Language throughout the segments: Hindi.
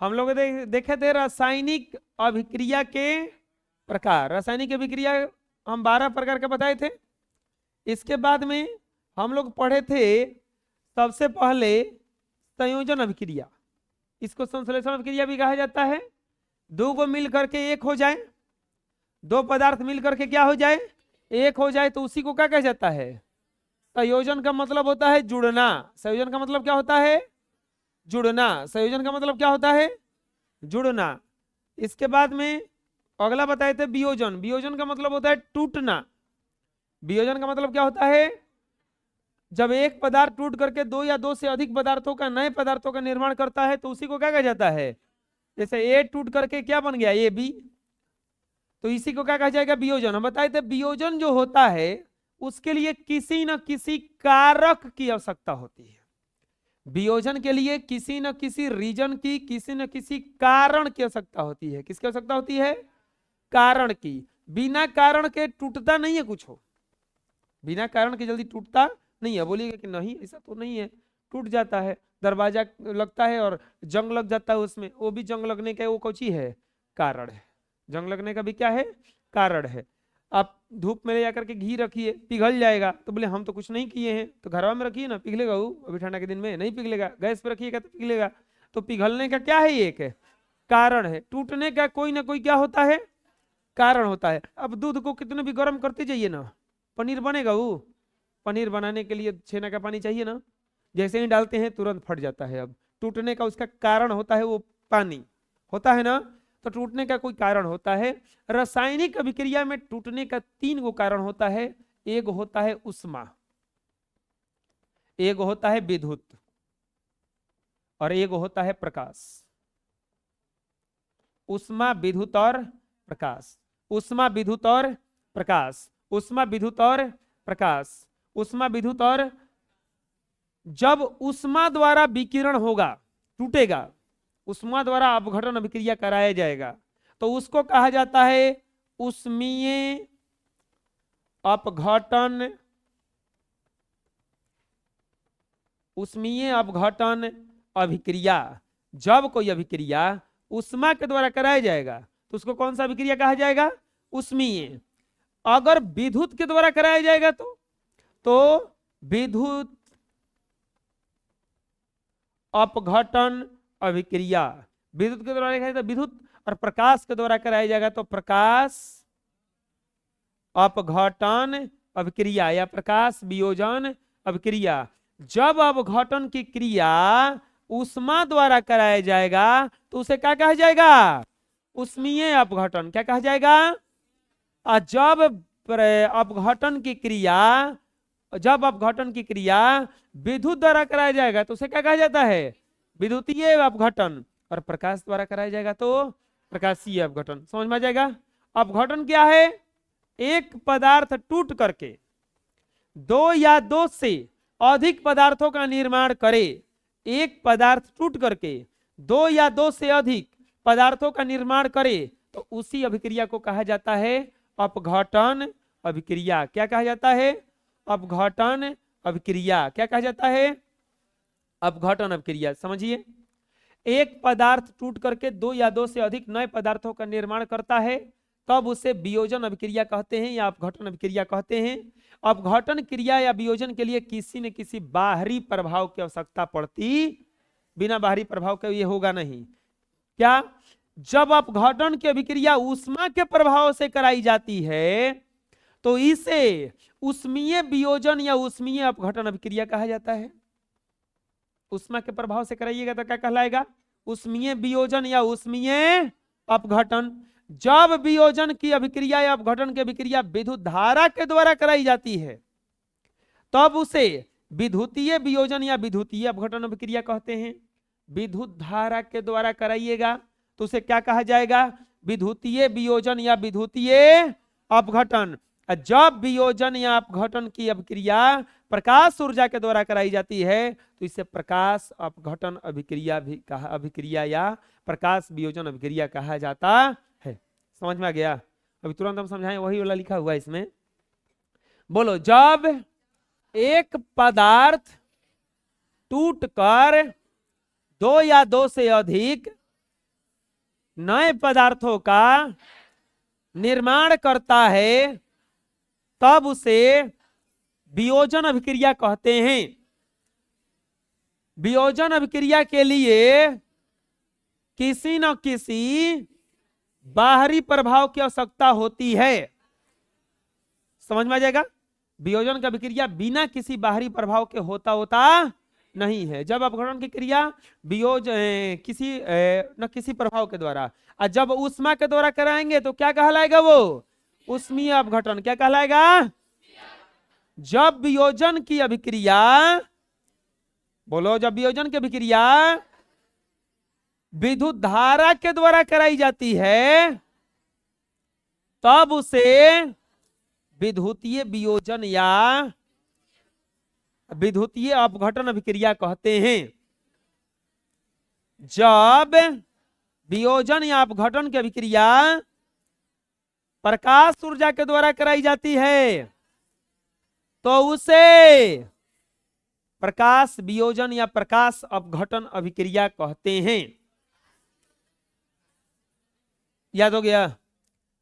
हम लोग देखे थे रासायनिक अभिक्रिया के प्रकार। रासायनिक अभिक्रिया हम 12 प्रकार के बताए थे। इसके बाद में हम लोग पढ़े थे सबसे पहले संयोजन अभिक्रिया। इसको संश्लेषण अभिक्रिया भी कहा जाता है। दो को मिल करके एक हो जाए, दो पदार्थ मिल करके क्या हो जाए, एक हो जाए, तो उसी को क्या कहा जाता है, संयोजन का मतलब होता है जुड़ना। संयोजन का मतलब क्या होता है, जुड़ना। संयोजन का मतलब क्या होता है, जुड़ना। इसके बाद में अगला बताए थे वियोजन। वियोजन का मतलब होता है टूटना। वियोजन का मतलब क्या होता है, जब एक पदार्थ टूट करके दो या दो से अधिक पदार्थों का, नए पदार्थों का निर्माण करता है, तो उसी को क्या कहा जाता है, जैसे ए टूट करके क्या बन गया, ए बी, तो इसी को क्या कहा जाएगा, वियोजन। हम बताए थे वियोजन जो होता है उसके लिए किसी न किसी कारक की आवश्यकता होती है। वियोजन के लिए किसी न किसी रीजन की, किसी न किसी कारण की आवश्यकता होती है। किसकी आवश्यकता होती है, कारण की। बिना कारण के टूटता नहीं है कुछ हो, बिना कारण के जल्दी टूटता नहीं है। बोलिएगा कि नहीं ऐसा तो नहीं है, टूट जाता है। दरवाजा लगता है और जंग लग जाता है उसमें, वो भी जंग लगने का वो कौची है, कारण है। जंग लगने का भी क्या है, कारण है। आप धूप में ले जाकर के घी रखिए, पिघल जाएगा, तो बोले हम तो कुछ नहीं किए हैं, तो घरवा में रखिए ना, पिघलेगा वो। अभी ठंडा के दिन में नहीं पिघलेगा, गैस पे रखिएगा तो पिघलेगा। तो पिघलने का क्या है, एक है कारण है। टूटने का कोई ना कोई क्या होता है, कारण होता है। अब दूध को कितने भी गर्म करते जाइए ना, पनीर बनेगा वो। पनीर बनाने के लिए छेना का पानी चाहिए ना, जैसे ही डालते हैं तुरंत फट जाता है। अब टूटने का उसका कारण होता है वो पानी होता है ना, तो टूटने का कोई कारण होता है। रासायनिक अभिक्रिया में टूटने का 3 गो कारण होता है। एक होता है उष्मा, एक होता है विद्युत, और एक होता है प्रकाश। उष्मा, विद्युत और प्रकाश। उष्मा, विद्युत और प्रकाश। उष्मा, विद्युत और प्रकाश। उष्मा, विद्युत और, जब उष्मा द्वारा विकिरण होगा, टूटेगा, उष्मा द्वारा अपघटन अभिक्रिया कराया जाएगा, तो उसको कहा जाता है उष्मीय अपघटन। उष्मीय अपघटन अभिक्रिया। जब कोई अभिक्रिया उष्मा के द्वारा कराया जाएगा तो उसको कौन सा अभिक्रिया कहा जाएगा, उष्मीय। अगर विद्युत के द्वारा कराया जाएगा तो विद्युत अपघटन अभिक्रिया। विद्युत के द्वारा कराया तो विद्युत, और प्रकाश के द्वारा कराया जाएगा तो प्रकाश अपघटन अभिक्रिया या प्रकाश वियोजन अभिक्रिया। जब अपघटन की क्रिया उष्मा द्वारा कराया जाएगा तो उसे क्या कहा जाएगा, उष्मीय अपघटन। क्या कहा जाएगा, और जब अपघटन की क्रिया, जब अपघटन की क्रिया विद्युत द्वारा कराया जाएगा तो उसे क्या कहा जाता है, विद्युतीय अपघटन। और प्रकाश द्वारा कराया जाएगा तो प्रकाशीय अपघटन। समझ में आ जाएगा। अपघटन क्या है, एक पदार्थ टूट करके दो या दो से अधिक पदार्थों का निर्माण करे। एक पदार्थ टूट करके दो या दो से अधिक पदार्थों का निर्माण करे तो उसी अभिक्रिया को कहा जाता है अपघटन अभिक्रिया। क्या कहा जाता है, अपघटन अभिक्रिया। क्या कहा जाता है, अपघटन अभिक्रिया। समझिए, एक पदार्थ टूट करके दो या दो से अधिक नए पदार्थों का निर्माण करता है, तब उसे वियोजन अभिक्रिया कहते हैं या अपघटन अभिक्रिया कहते हैं। अपघटन क्रिया या वियोजन के लिए किसी न किसी बाहरी प्रभाव की आवश्यकता पड़ती, बिना बाहरी प्रभाव के ये होगा नहीं। क्या, जब अपघटन की अभिक्रिया ऊष्मा के प्रभाव से कराई जाती है तो इसे ऊष्मीय वियोजन या ऊष्मीय अपघटन अभिक्रिया कहा जाता है। ऊष्मा के प्रभाव से कराइएगा तो क्या कहलाएगा, ऊष्मीय वियोजन या ऊष्मीय अपघटन। जब वियोजन की अभिक्रिया या अपघटन की अभिक्रिया विद्युत धारा के द्वारा कराई जाती है तब उसे विद्युतीय वियोजन या विद्युतीय अपघटन अभिक्रिया कहते हैं। विद्युत धारा के द्वारा कराइएगा तो उसे क्या कहा जाएगा, विद्युतीय वियोजन या विद्युतीय अपघटन। जब वियोजन या अपघटन की अभिक्रिया प्रकाश ऊर्जा के द्वारा कराई जाती है तो इसे प्रकाश अपघटन अभिक्रिया भी कहा, अभिक्रिया या प्रकाश वियोजन अभिक्रिया कहा जाता है। समझ में आ गया। अभी तुरंत हम समझाएं, वही वाला लिखा हुआ है इसमें। बोलो, जब एक पदार्थ टूटकर दो या दो से अधिक नए पदार्थों का निर्माण करता है, तब उसे वियोजन अभिक्रिया कहते हैं। वियोजन अभिक्रिया के लिए किसी न किसी बाहरी प्रभाव की आवश्यकता होती है। समझ में आ जाएगा? वियोजन का अभिक्रिया बिना किसी बाहरी प्रभाव के होता नहीं है। जब अपघटन की क्रिया किसी न किसी प्रभाव के द्वारा, और जब ऊष्मा के द्वारा कराएंगे तो क्या कहलाएगा? वो ऊष्मीय अपघटन। क्या कहलाएगा? जब वियोजन की अभिक्रिया, बोलो, जब वियोजन की अभिक्रिया विद्युत धारा के द्वारा कराई जाती है, तब उसे विद्युतीय वियोजन या विद्युतीय अपघटन अभिक्रिया कहते हैं। जब वियोजन या अपघटन की अभिक्रिया प्रकाश ऊर्जा के द्वारा कराई जाती है, तो उसे प्रकाश वियोजन या प्रकाश अपघटन अभिक्रिया कहते हैं। याद हो गया?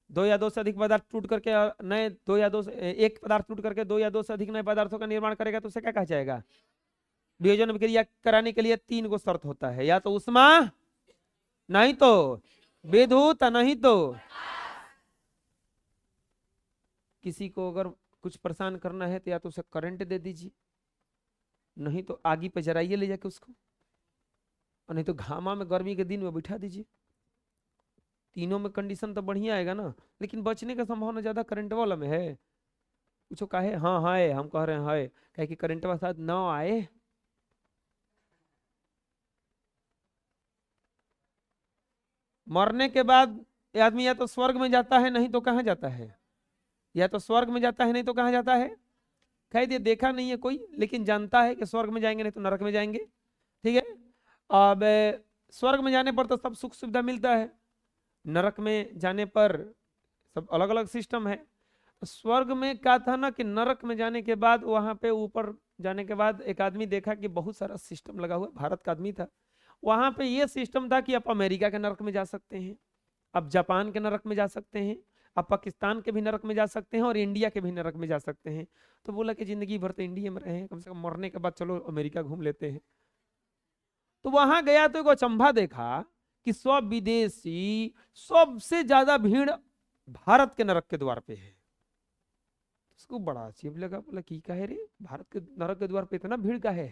दो या दो से अधिक पदार्थ टूट करके नए दो या दो से एक पदार्थ टूट करके दो या दो से अधिक नए पदार्थों का निर्माण करेगा तो उसे क्या कहा जाएगा? वियोजन अभिक्रिया कराने के लिए 3 गो शर्त होता है, या तो ऊष्मा, नहीं तो विद्युत, नहीं तो किसी को अगर कुछ परेशान करना है तो या तो उसे करंट दे दीजिए, नहीं तो आगी पे जराइए ले जाके उसको, और नहीं तो घामा में गर्मी के दिन में बिठा दीजिए। तीनों में कंडीशन तो बढ़िया आएगा ना, लेकिन बचने का संभावना ज्यादा करंट वाला में है। पूछो काहे? हाँ है, हम कह रहे हैं है, कहे कि करंट वाला साथ ना आए। मरने के बाद आदमी या तो स्वर्ग में जाता है, नहीं तो कहाँ जाता है? या तो स्वर्ग में जाता है, नहीं तो कहाँ जाता है? खैर ये देखा नहीं है कोई, लेकिन जानता है कि स्वर्ग में जाएंगे नहीं तो नरक में जाएंगे। ठीक है? अब स्वर्ग में जाने पर तो सब सुख सुविधा मिलता है, नरक में जाने पर सब अलग अलग सिस्टम है। स्वर्ग में क्या था ना कि नरक में जाने के बाद वहां पे ऊपर जाने के बाद एक आदमी देखा कि बहुत सारा सिस्टम लगा हुआ, भारत का आदमी था। वहां पे ये सिस्टम था कि आप अमेरिका के नरक में जा सकते हैं, आप जापान के नरक में जा सकते हैं, आप पाकिस्तान के भी नरक में जा सकते हैं, और इंडिया के भी नरक में जा सकते हैं। तो बोला कि जिंदगी भर तो इंडिया में रहे, कम से कम मरने के बाद चलो अमेरिका घूम लेते हैं। तो वहां गया तो एक अचंभा देखा कि सब विदेशी, सबसे ज्यादा भीड़ भारत के नरक के द्वार पे है। उसको बड़ा अजीब लगा, बोला की का है रे, भारत के नरक के द्वार पे इतना भीड़ का है?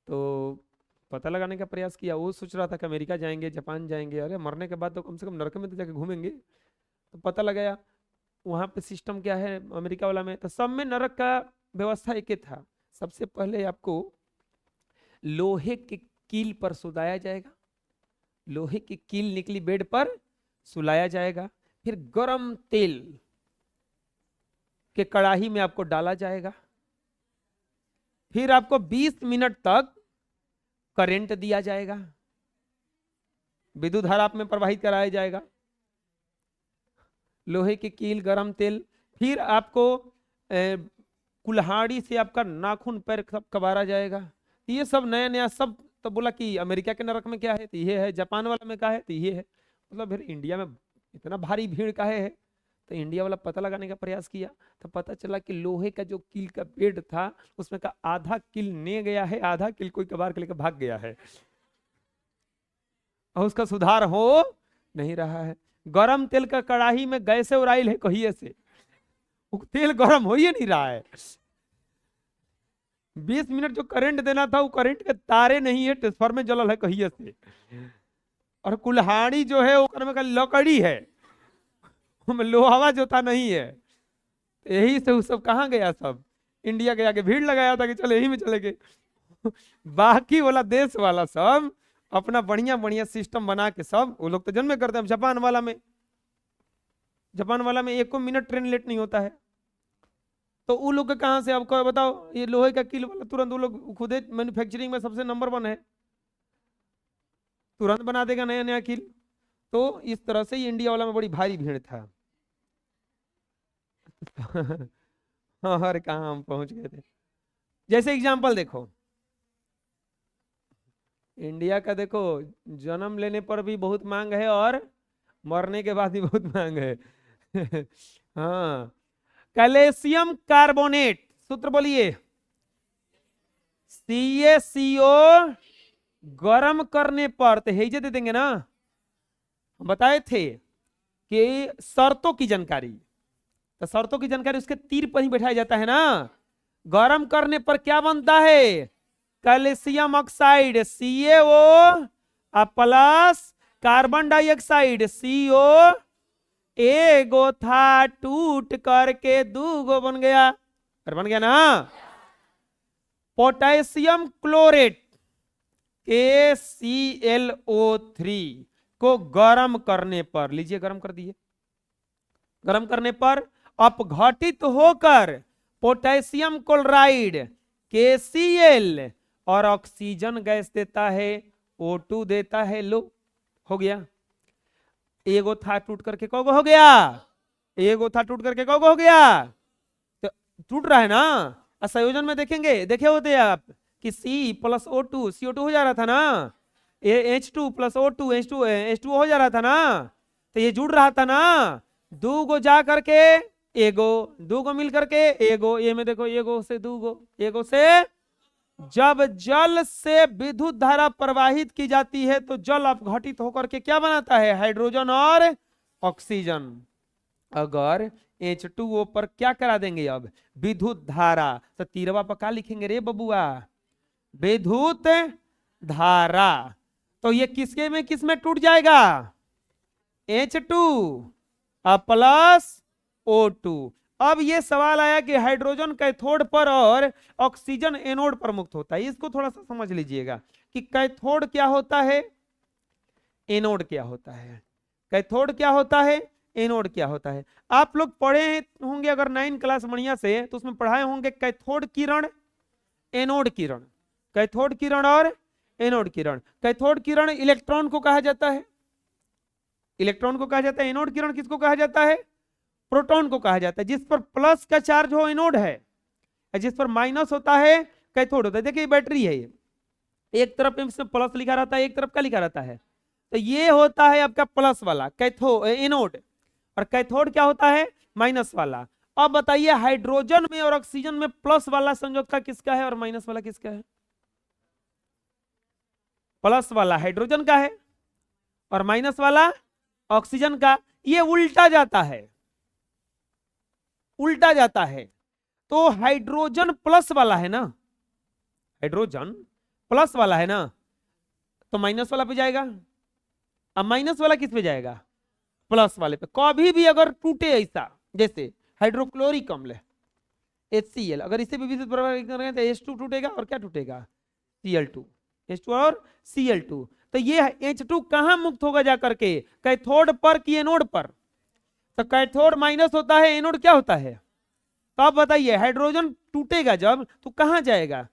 तो पता लगाने का प्रयास किया। वो सोच रहा था कि अमेरिका जाएंगे, जापान जाएंगे, अरे मरने के बाद तो कम से कम नरक में तो जाके घूमेंगे। तो पता लगाया वहां पे सिस्टम क्या है अमेरिका वाला में, तो सब में नरक का व्यवस्था एक ही था। सबसे पहले आपको लोहे के कील पर सुलाया जाएगा, लोहे की कील निकली बेड पर सुलाया जाएगा, फिर गरम तेल के कड़ाही में आपको डाला जाएगा, फिर आपको 20 मिनट तक करंट दिया जाएगा, विद्युत धारा आप में प्रवाहित कराया जाएगा, लोहे की कील, गरम तेल, फिर आपको कुल्हाड़ी से आपका नाखून पैर सब कबारा जाएगा। ये सब नया नया सब। तो बोला कि अमेरिका के नरक में क्या है? तो ये है। जापान वाला में क्या है? तो ये है। मतलब फिर इंडिया में इतना भारी भीड़ का है? तो इंडिया वाला पता लगाने का प्रयास किया, तो पता चला कि लोहे का जो कील का बेड था उसमें का आधा कील ने गया है, आधा कील कोई कबार के लेकर भाग गया है, और उसका सुधार हो नहीं रहा है। गरम तेल का कड़ाही में गैस और ऑयल है कहिए से, वो तेल गरम हो ही नहीं रहा है। 20 मिनट जो करंट देना था वो करंट के तारे नहीं है, ट्रांसफार्मर जलल है कहिए से। और कुल्हाड़ी जो है वो का लकड़ी है, लोहा जो था नहीं है। यही से वो सब कहाँ गया? सब इंडिया के आगे भीड़ लगाया था कि चलो यही में चले गए। बाकी वाला देश वाला सब अपना बढ़िया बढ़िया सिस्टम बना के सब, वो लोग तो जन्म करते हैं। जापान वाला में 1 मिनट ट्रेन लेट नहीं होता है। तो वो लोग कहाँ से आपको बताओ? ये लोहे का कील वाला तुरंत वो लोग खुद मैन्युफैक्चरिंग में सबसे नंबर 1 है, तुरंत बना देगा नया नया कील। तो इस तरह से ये इंडिया वाला में बड़ी भारी भीड़ था। हाँ, हर कहाँ हम पहुंच गए थे। जैसे एग्जाम्पल देखो, इंडिया का देखो, जन्म लेने पर भी बहुत मांग है और मरने के बाद भी बहुत मांग है। हाँ, कैल्शियम कार्बोनेट, सूत्र बोलिए। CaCO गर्म करने पर, तो हेजे दे देंगे ना, हम बताए थे कि शर्तों की जानकारी, तो शर्तों की जानकारी उसके तीर पर ही बैठाया जाता है ना। गर्म करने पर क्या बनता है? Calcium oxide CaO plus carbon dioxide CO, एगो था टूट करके दूगो बन गया, और बन गया ना। पोटेशियम क्लोरेट KClO3 को गर्म करने पर, लीजिए गर्म कर दिए, गर्म करने पर अपघटित होकर पोटेशियम क्लोराइड KCl और ऑक्सीजन गैस देता है, O2 देता है। लो, हो गया। एगो था टूट करके कौगो हो गया, एगो था टूट करके कौगो हो गया, तो टूट रहा है ना। संयोजन में देखेंगे, देखे होते आप कि C प्लस O2 CO2 हो जा रहा था ना, H2 प्लस O2 H2 हो जा रहा था ना, तो ये जुड़ रहा था ना। दो गो जा करके एगो, दो गो मिल करके एगो, ये में देखो एगो से दूगो, एगो से। जब जल से विद्युत धारा प्रवाहित की जाती है तो जल अपघटित होकर के क्या बनाता है? हाइड्रोजन और ऑक्सीजन। अगर H2O पर क्या करा देंगे अब? विद्युत धारा, तो तीरवा पर क्या लिखेंगे रे बबुआ? विद्युत धारा। तो ये किसके में किस में टूट जाएगा? H2 plus O2। अब ये सवाल आया कि हाइड्रोजन कैथोड पर और ऑक्सीजन एनोड पर मुक्त होता है। इसको थोड़ा सा समझ लीजिएगा कि कैथोड क्या होता है, एनोड क्या होता है। कैथोड क्या होता है, एनोड क्या होता है। आप लोग पढ़े होंगे अगर 9 क्लास बढ़िया से, तो उसमें पढ़ाए होंगे कैथोड किरण, एनोड किरण। कैथोड किरण और एनोड किरण। कैथोड किरण इलेक्ट्रॉन को कहा जाता है, इलेक्ट्रॉन को कहा जाता है। एनोड किरण किसको कहा जाता है? प्रोटॉन को कहा जाता है। जिस पर प्लस का चार्ज हो एनोड है, जिस पर माइनस होता है कैथोड होता है। देखिए बैटरी है, ये एक तरफ इसमें प्लस लिखा रहता है, एक तरफ क्या लिखा रहता है, तो ये होता है आपका प्लस वाला कैथोड एनोड, और कैथोड क्या होता है? माइनस वाला। अब बताइए हाइड्रोजन में और ऑक्सीजन में प्लस वाला संयोजकता किसका है और माइनस वाला किसका है? प्लस वाला हाइड्रोजन का है और माइनस वाला ऑक्सीजन का। ये उल्टा जाता है, उल्टा जाता है। तो हाइड्रोजन प्लस वाला है ना, हाइड्रोजन प्लस वाला है ना, तो माइनस वाला पे जाएगा। अब माइनस वाला किस पे जाएगा? प्लस वाले पे। कभी भी अगर टूटे ऐसा, जैसे हाइड्रोक्लोरिक अम्ल HCl, अगर इसे भी विद्युत प्रवाह करेंगे तो H2 टूटेगा और क्या टूटेगा? Cl2, H2 और Cl2। तो ये H2 कहां मुक्त होगा जाकर के? कैथोड पर कि एनोड पर? तो कैथोड माइनस होता है, एनोड क्या होता है? तो आप बताइए हाइड्रोजन टूटेगा जब तो कहां जाएगा?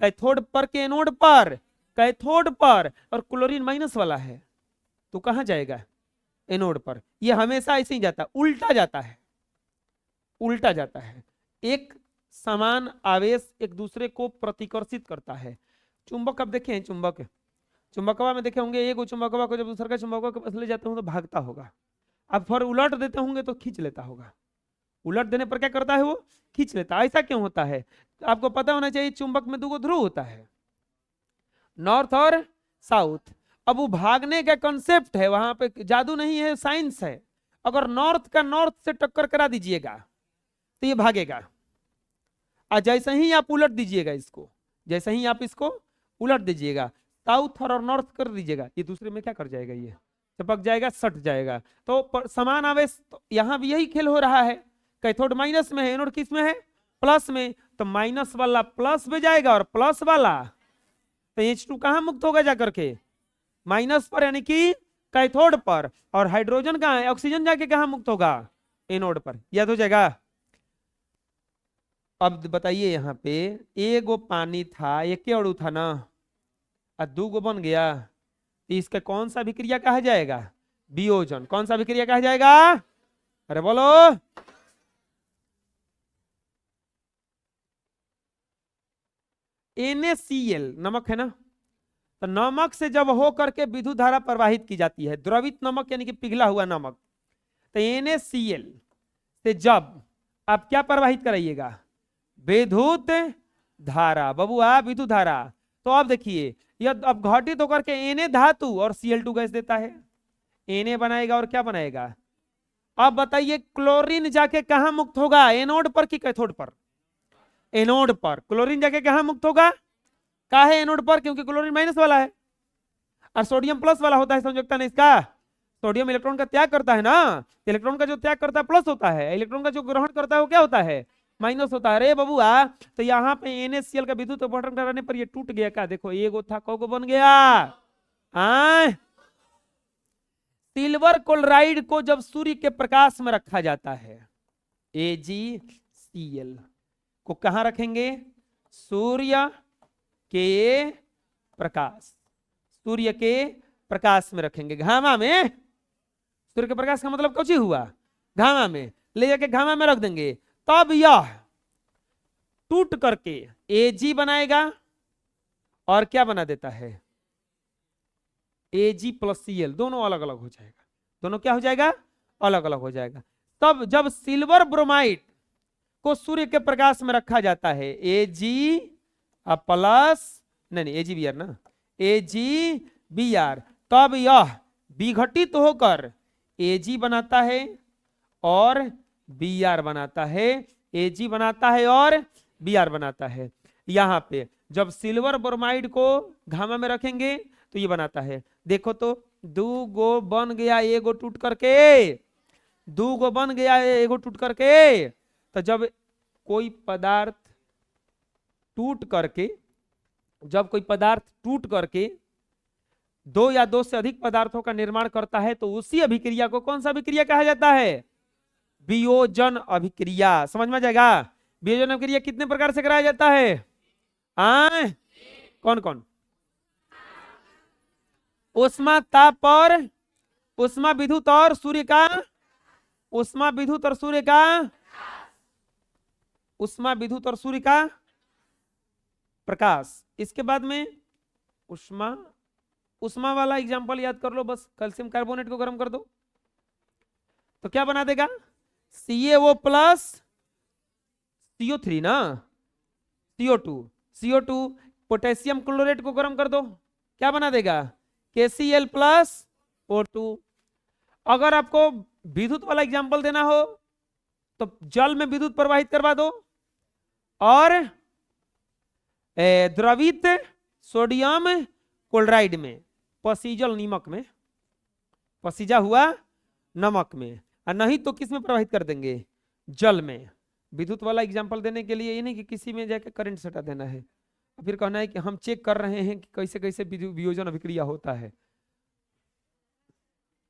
कैथोड पर के एनोड पर? कैथोड पर। और क्लोरीन माइनस वाला है तो कहां जाएगा? एनोड पर। ये हमेशा ऐसे ही जाता, उल्टा जाता है, उल्टा जाता है। एक समान आवेश एक दूसरे को प्रतिकर्षित करता है। चुंबक, अब देखें चुंबक, चुंबकवा में देखे होंगे एक चुंबकवा को जब दूसरा का चुंबकवा के पास ले जाते हो तो भागता होगा। अब फिर उलट देते होंगे तो खींच लेता होगा। उलट देने पर क्या करता है? वो खींच लेता है। ऐसा क्यों होता है? आपको पता होना चाहिए चुंबक में दो ध्रुव होता है, नॉर्थ और साउथ। अब वो भागने का कॉन्सेप्ट है, वहां पे जादू नहीं है, साइंस है। अगर नॉर्थ का नॉर्थ से टक्कर करा दीजिएगा तो ये भागेगा, और जैसे ही आप उलट दीजिएगा इसको, जैसे ही आप इसको उलट दीजिएगा, साउथ और नॉर्थ कर दीजिएगा, ये दूसरे में क्या कर जाएगा? ये चिपक जाएगा, सट जाएगा। तो समान आवेश, तो यहां भी यही खेल हो रहा है। कैथोड माइनस में है, एनोड किस में है? प्लस में। तो माइनस वाला प्लस में जाएगा और प्लस वाला, तो H2 कहां मुक्त होगा जाकर के? माइनस पर, यानी कि कैथोड पर। और हाइड्रोजन कहां है? ऑक्सीजन जाके कहां मुक्त होगा? एनोड पर। याद हो जाएगा। अब बताइए यहाँ पे एगो पानी था, एक अणु था ना, और दो गो बन गया, तो इसका कौन सा अभिक्रिया कहा जाएगा? वियोजन। कौन सा अभिक्रिया कहा जाएगा? अरे बोलो। NaCl नमक है ना, तो नमक से जब हो करके विद्युत धारा प्रवाहित की जाती है, द्रवित नमक यानी कि पिघला हुआ नमक, तो NaCl से जब आप क्या प्रवाहित कराइएगा, विद्युत धारा, बबुआ विद्युत धारा। तो अब देखिए यह अब घटित होकर के Na धातु और Cl2 गैस देता है, Na बनाएगा और क्या बनाएगा। अब बताइए क्लोरीन जाके कहां मुक्त होगा, एनोड पर कि कैथोड पर, एनोड पर। क्लोरीन जाके कहां मुक्त होगा, काहे एनोड पर, क्योंकि क्लोरीन माइनस वाला है और सोडियम प्लस वाला होता है संयोजकता ने इसका। सोडियम इलेक्ट्रॉन का त्याग करता है ना, इलेक्ट्रॉन का जो त्याग करता है प्लस होता है, इलेक्ट्रॉन का जो ग्रहण करता है वो क्या होता है, माइनस होता है। अरे बबुआ तो यहाँ पे NaCl का विद्युत अपहरण कराने पर ये टूट गया क्या, देखो एगो था कौगो बन गया। सिल्वर क्लोराइड को जब सूर्य के प्रकाश में रखा जाता है, AgCl को कहां रखेंगे, सूर्य के प्रकाश, सूर्य के प्रकाश में रखेंगे, घामा में। सूर्य के प्रकाश का मतलब कुछ ही हुआ, घामा में ले जाके घामा में रख देंगे, तब यह टूट करके Ag बनाएगा और क्या बना देता है, Ag प्लस Cl, दोनों अलग अलग हो जाएगा, दोनों क्या हो जाएगा, अलग अलग हो जाएगा। तब जब सिल्वर ब्रोमाइड को सूर्य के प्रकाश में रखा जाता है, Ag प्लस नहीं AgBr ना, AgBr, तब यह विघटित होकर Ag बनाता है और Br बनाता है, Ag बनाता है और Br बनाता है। यहां पे जब सिल्वर ब्रोमाइड को घामा में रखेंगे तो ये बनाता है, देखो तो दो गो बन गया, एगो टूट करके, दो गो बन गया एगो टूट करके। तो जब कोई पदार्थ टूट करके, जब कोई पदार्थ टूट करके दो या दो से अधिक पदार्थों का निर्माण करता है तो उसी अभिक्रिया को कौन सा अभिक्रिया कहा जाता है, वियोजन अभिक्रिया। समझ में जाएगा, वियोजन अभिक्रिया कितने प्रकार से कराया जाता है, कौन कौन, उष्मा ताप और उष्मा विद्युत और सूर्य का, उष्मा विद्युत और सूर्य का, उष्मा विद्युत और सूर्य का प्रकाश। इसके बाद में उष्मा, उष्मा वाला एग्जांपल याद कर लो बस, कैल्शियम कार्बोनेट को गर्म कर दो तो क्या बना देगा, CaO प्लस CO3 ना, CO2, CO2, पोटेशियम क्लोरेट को गर्म कर दो क्या बना देगा, KCl प्लस O2। अगर आपको विद्युत वाला एग्जांपल देना हो तो जल में विद्युत प्रवाहित करवा दो और द्रवित सोडियम क्लोराइड में, पसीजल नमक में, पसीजा हुआ नमक में, और नहीं तो किस में प्रवाहित कर देंगे, जल में। विद्युत वाला एग्जांपल देने के लिए ये नहीं कि किसी में जाकर करंट सटा देना है, फिर कहना है कि हम चेक कर रहे हैं कि कैसे कैसे वियोजन अभिक्रिया होता है,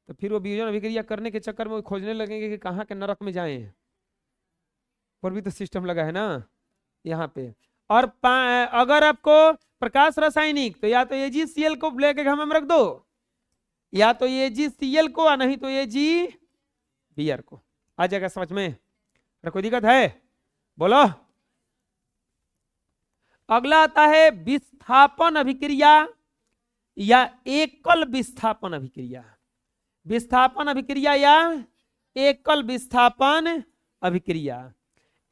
तो फिर वो वियोजन अभिक्रिया करने के चक्कर में वो खोजने लगेंगे कि कहाँ के नरक में जाएं, पर भी तो सिस्टम लगा है ना यहाँ पे। और अगर आपको प्रकाश रासायनिक तो या तो AgCl को लेके घामा में रख दो, या तो AgCl को, या नहीं तो AgBr को। आ जाएगा समझ में, कोई दिक्कत है बोलो। अगला आता है विस्थापन अभिक्रिया या एकल विस्थापन अभिक्रिया, विस्थापन अभिक्रिया या एकल विस्थापन अभिक्रिया।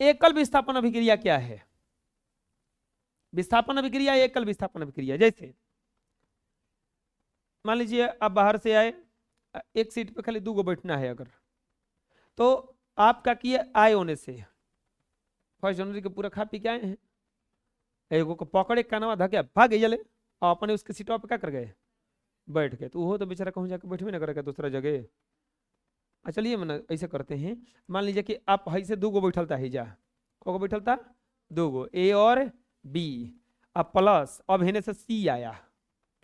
एकल विस्थापन अभिक्रिया क्या है, विस्थापन अभिक्रिया, एकल विस्थापन अभिक्रिया। जैसे मान लीजिए आप बाहर से आए, एक सीट पे खाली दो गो बैठना है, अगर तो आप क्या किए, आए होने से 1 जनवरी के पूरा खा पी के आए हैं, एगो को पकड़े कानवा धके भाग जले और अपने उसके सीटों पे क्या कर गए, बैठ गए। तो वो तो बेचारा कहूँ जाके बैठे ना करेगा दूसरा जगह। चलिए मैंने ऐसे करते हैं, मान लीजिए कि आप हई से दो गो बैठलता है, जा को बैठलता दो गो, A और B, अब प्लस, अब हेने से C आया,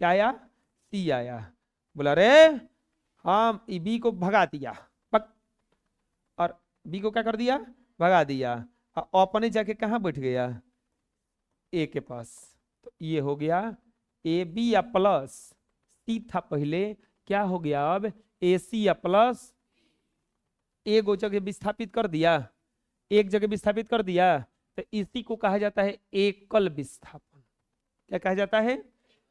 क्या आया, C आया, बोला रे हाँ B को भगा दिया, और B को क्या कर दिया, भगा दिया, अपने जाके कहाँ बैठ गया, A के पास। तो ये हो गया AB या प्लस C था पहले, क्या हो गया अब AC या प्लस, एक जगह विस्थापित कर दिया, एक जगह विस्थापित कर दिया, तो इसी को कहा जाता है एकल विस्थापन। क्या कहा जाता है,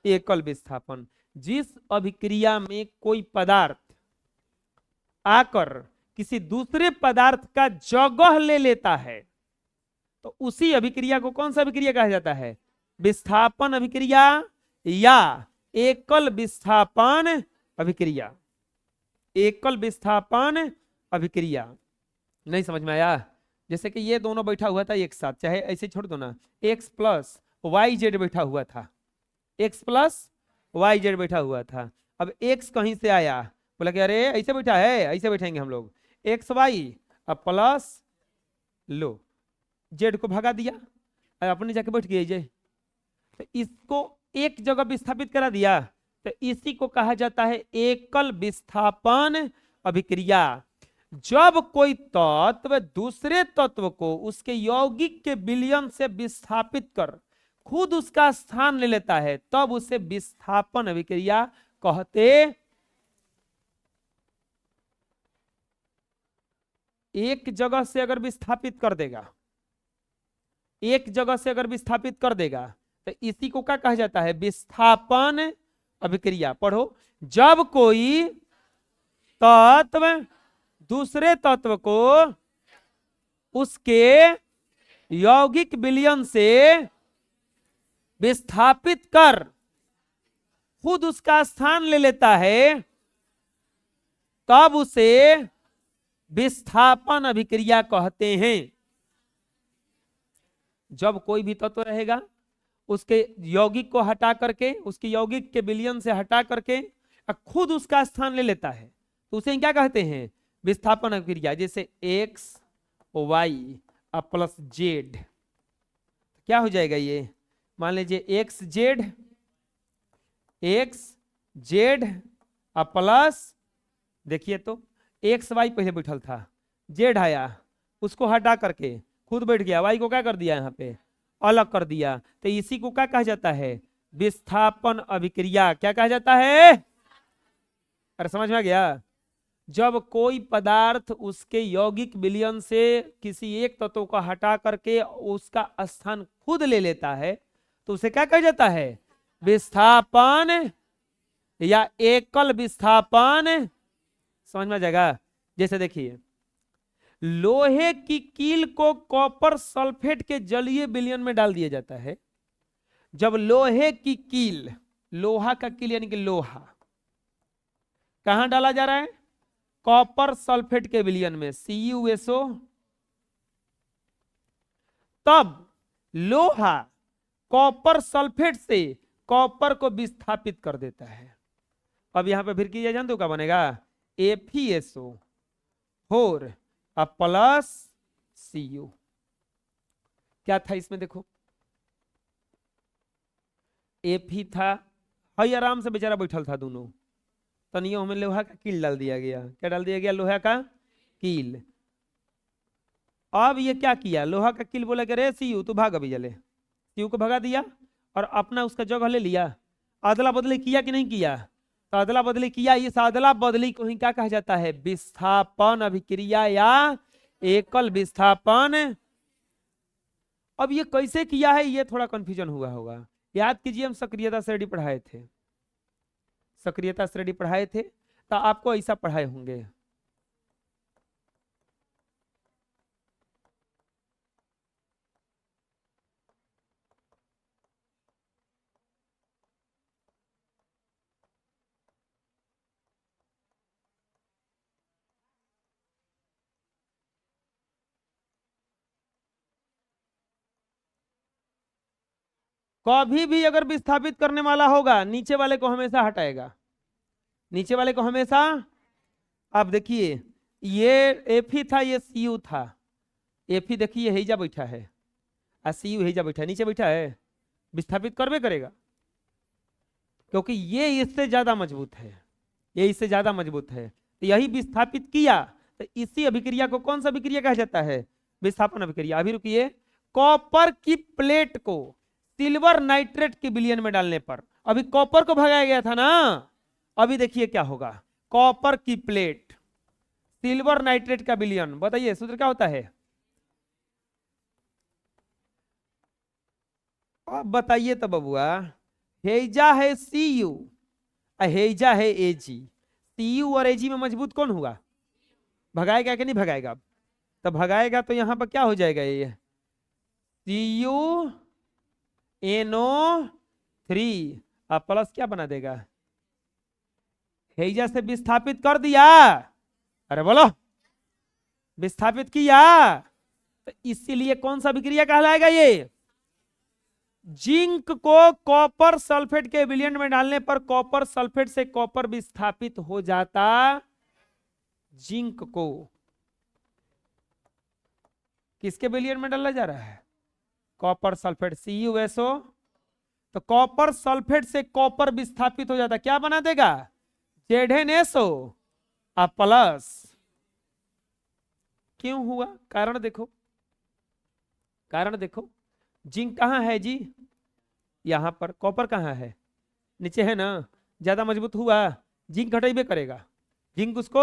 एकल विस्थापन। जिस अभिक्रिया में कोई पदार्थ आकर किसी दूसरे पदार्थ का जगह ले लेता है तो उसी अभिक्रिया को कौन सा अभिक्रिया कहा जाता है? विस्थापन अभिक्रिया या एकल विस्थापन अभिक्रिया। एकल विस्थापन अभिक्रिया। नहीं समझ में आया? जैसे कि ये दोनों बैठा हुआ था एक साथ, चाहे ऐसे छोड़ दो ना, x प्लस वाई जेड बैठा हुआ था, x प्लस वाई जेड बैठा हुआ था। अब x कहीं से आया, बोला कि अरे ऐसे बैठा है, ऐसे बैठेंगे हम लोग, एक्स वाई अब प्लस लो जेड को भगा दिया, अपने जाके बैठ गए जे, तो इसको एक जगह विस्थापित करा दिया, तो इसी को कहा जाता है एकल विस्थापन अभिक्रिया। जब कोई तत्व दूसरे तत्व को उसके यौगिक के विलयन से विस्थापित कर खुद उसका स्थान ले लेता है तब उसे विस्थापन अभिक्रिया कहते। एक जगह से अगर विस्थापित कर देगा, एक जगह से अगर विस्थापित कर देगा तो इसी को क्या कहा जाता है? विस्थापन अभिक्रिया। पढ़ो, जब कोई तत्व दूसरे तत्व को उसके यौगिक विलयन से विस्थापित कर खुद उसका स्थान ले लेता है तब उसे विस्थापन अभिक्रिया कहते हैं। जब कोई भी तत्व रहेगा उसके यौगिक को हटा करके, उसके यौगिक के विलयन से हटा करके खुद उसका स्थान ले लेता है तो उसे क्या कहते हैं? विस्थापन अभिक्रिया। जैसे एक्स वाई प्लस जेड, क्या हो जाएगा ये? मान लीजिए एक्स जेड प्लस, देखिए तो एक्स वाई पहले बैठल था, जेड आया उसको हटा करके खुद बैठ गया, वाई को क्या कर दिया? यहाँ पे अलग कर दिया, तो इसी को क्या कहा जाता है? विस्थापन अभिक्रिया। क्या कहा जाता है? अरे समझ में आ गया? जब कोई पदार्थ उसके यौगिक विलयन से किसी एक तत्व को हटा करके उसका स्थान खुद ले लेता है तो उसे क्या कहा जाता है? विस्थापन या एकल विस्थापन। समझ में आ जाएगा? जैसे देखिए, लोहे की कील को कॉपर सल्फेट के जलीय विलयन में डाल दिया जाता है। जब लोहे की कील, लोहा का कील यानी कि लोहा कहां डाला जा रहा है? कॉपर सल्फेट के विलयन में, CuSO। तब लोहा कॉपर सल्फेट से कॉपर को विस्थापित कर देता है। अब यहां पे फिर कीजिए, जानते हो क्या बनेगा? FeSO4 plus Cu। क्या था इसमें? देखो Fe था, हई आराम से बेचारा बैठल था दोनों, तनियों में लोहा का कील डाल दिया गया। क्या डाल दिया गया? लोहा का कील। अब ये क्या किया? लोहा का कील बोला कि रे Cu तू भाग अभी जले, Cu को भगा दिया और अपना उसका जगह ले लिया। अदला बदली किया कि नहीं किया? तो अदला बदली किया। इस अदला बदली को ही क्या कहा जाता है? विस्थापन अभिक्रिया या एकल विस्थापन। अब ये कैसे किया है ये थोड़ा कंफ्यूजन हुआ होगा। याद कीजिए, हम सक्रियता श्रेणी पढ़ाए थे, सक्रियता श्रेणी पढ़ाए थे, तो आपको ऐसा पढ़ाए होंगे। कभी भी अगर विस्थापित करने वाला होगा नीचे वाले को हमेशा हटाएगा, नीचे वाले को हमेशा। अब देखिए, ये Fe था, ये Cu था। Fe देखिए हेजा बैठा है और Cu हेजा बैठा है, नीचे बैठा है, विस्थापित करवे करेगा क्योंकि ये इससे ज्यादा मजबूत है, ये इससे ज्यादा मजबूत है। तो यही विस्थापित किया, तो इसी अभिक्रिया को कौन सा अभिक्रिया कहा जाता है? विस्थापन अभिक्रिया। अभी रुकिए, कॉपर की प्लेट को सिल्वर नाइट्रेट के विलयन में डालने पर, अभी कॉपर को भगाया गया था ना, अभी देखिए क्या होगा। कॉपर की प्लेट सिल्वर नाइट्रेट का विलयन, बताइए सूत्र क्या होता है? अब बताइए तो बबुआ, हेजा है Cu, हेजा है Ag। Cu और Ag में मजबूत कौन हुआ? भगाएगा कि नहीं भगाएगा? तो भगाएगा तो यहां पर क्या हो जाएगा? ये CuNO3 अब प्लस क्या बना देगा? हेजा से विस्थापित कर दिया। अरे बोलो, विस्थापित किया। तो इसीलिए कौन सा विक्रिया कहलाएगा? ये जिंक को कॉपर सल्फेट के विलयन में डालने पर कॉपर सल्फेट से कॉपर विस्थापित हो जाता। जिंक को किसके विलयन में डाला जा रहा है? Copper sulphate, CuSO। तो कॉपर सल्फेट से कॉपर विस्थापित हो जाता, क्या बना देगा? ZnSO plus. क्यों हुआ? कारण देखो, कारण देखो। जिंक कहां है जी? यहां पर। कॉपर कहां है? नीचे है ना। ज्यादा मजबूत हुआ, जिंक हटाइबे करेगा, जिंक उसको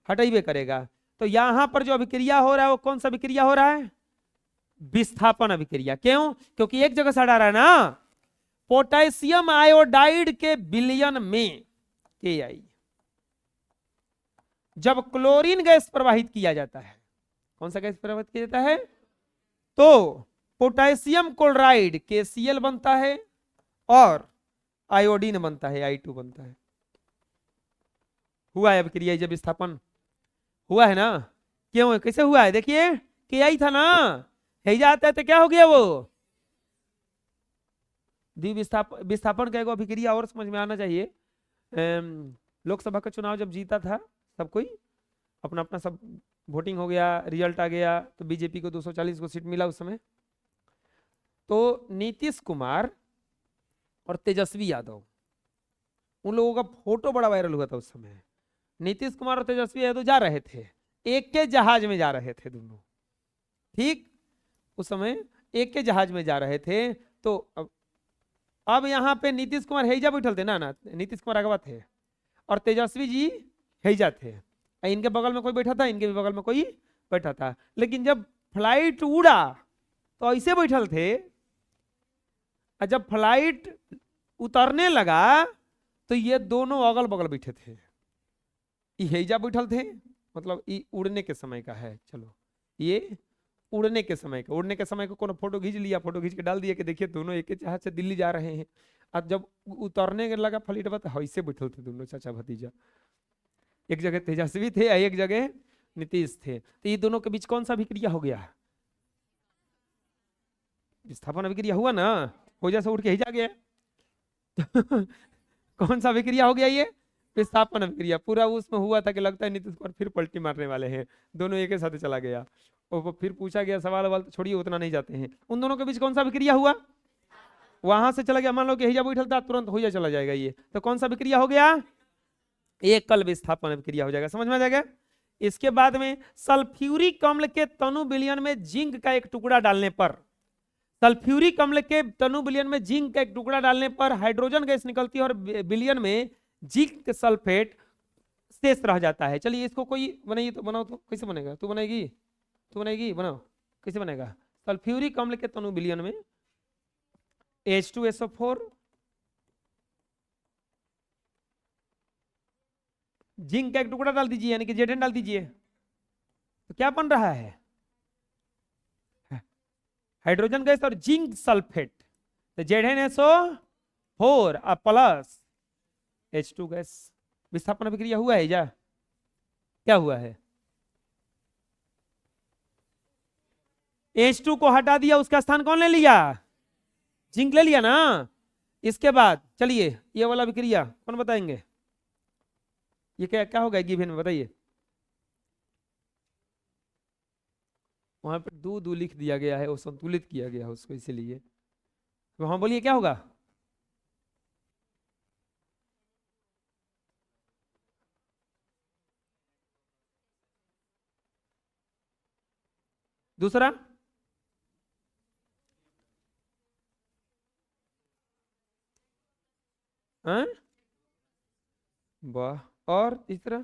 हटाइबे करेगा। तो यहां पर जो अभिक्रिया हो रहा है वो कौन सा अभिक्रिया हो रहा है? विस्थापन अभिक्रिया। क्यों? क्योंकि एक जगह से हटा रहा है ना। पोटेशियम आयोडाइड के विलयन में Ki जब क्लोरीन गैस प्रवाहित किया जाता है, कौन सा गैस प्रवाहित किया जाता है? तो पोटेशियम क्लोराइड KCl बनता है और आयोडीन बनता है, I2 बनता है। हुआ है अभिक्रिया जब विस्थापन हुआ है ना। क्यों? कैसे हुआ है? देखिए, Ki था ना, हेजा आता है तो क्या हो गया? वो विस्थापन का एक अभिक्रिया और समझ में आना चाहिए। लोकसभा का चुनाव जब जीता था सब कोई, अपना अपना सब वोटिंग हो गया, रिजल्ट आ गया, तो बीजेपी को 240 को सीट मिला उस समय। तो नीतीश कुमार और तेजस्वी यादव, उन लोगों का फोटो बड़ा वायरल हुआ था उस समय। नीतीश कुमार और तेजस्वी यादव जा रहे थे, एक के जहाज में जा रहे थे दोनों, ठीक? उस समय एक के जहाज में जा रहे थे। तो अब यहाँ पे नीतीश कुमार हेजा बैठल थे ना, नीतीश कुमार अगवा थे और तेजस्वी जी हेजा थे। इनके बगल में कोई बैठा था, इनके भी बगल में कोई बैठा था। लेकिन जब फ्लाइट उड़ा तो ऐसे बैठल थे, और जब फ्लाइट उतरने लगा तो ये दोनों अगल बगल बैठे थे। ये हेजा बैठल थे, मतलब ये उड़ने के समय का है। चलो, ये उड़ने के समय का, उड़ने के समय को कोनो फोटो खींच लिया, फोटो खींच के डाल दिया कि देखिए दोनों एक ही जहाज से दिल्ली जा रहे हैं। अब जब उतरने लगा फ्लाइट पर, तो ऐसे बैठल थे दोनों चाचा भतीजा। एक जगह तेजस्वी थे, एक जगह नीतीश थे। तो ये दोनों के बीच कौन सा अभिक्रिया हो गया? विस्थापन अभिक्रिया हुआ ना। हो जैसे उठ के ही जा गया। कौन सा अभिक्रिया हो गया? ये विस्थापन अभिक्रिया। पूरा उसमें हुआ था कि लगता है नीतीश कुमार फिर पलटी मारने वाले हैं, दोनों एक ही साथ चला गया। और फिर पूछा गया सवाल वाल, तो छोड़िए उतना नहीं जाते हैं। उन दोनों के बीच कौन सा अभिक्रिया हुआ? वहां से चला गया, मान लो कि हिजा बैठल था, तुरंत हो चला जाएगा ये। तो कौन सा अभिक्रिया हो गया? एकल विस्थापन अभिक्रिया हो जाएगा। समझ में आ जाएगा? इसके बाद में सल्फ्यूरिक अम्ल के तनु विलयन में जिंक का एक टुकड़ा डालने पर, सल्फ्यूरिक अम्ल के तनु विलयन में जिंक का एक टुकड़ा डालने पर हाइड्रोजन गैस निकलती है और विलयन में जिंक सल्फेट शेष रह जाता है। चलिए इसको कोई बनाइए तो बनाओ, तो कैसे बनेगा? तू बनाएगी? तू बनाएगी? बनाओ, कैसे बनेगा? सल्फ्यूरिक अम्ल के तनु विलयन में H2SO4 जिंक का एक टुकड़ा डाल दीजिए, यानी कि Zn डाल दीजिए, तो क्या बन रहा है? हाइड्रोजन गैस और जिंक सल्फेट। तो ZnSO4 प्लस H2 गैस। विस्थापन अभिक्रिया हुआ है क्या हुआ है? H2 को हटा दिया, उसका स्थान कौन ले लिया? जिंक ले लिया ना। इसके बाद चलिए ये वाला अभिक्रिया कौन बताएंगे? ये क्या क्या होगा गिवन में, बताइए। वहां पर दो लिख दिया गया है, वो संतुलित किया गया है उसको, इसीलिए। वहां बोलिए क्या होगा? दूसरा वाह। और तीसरा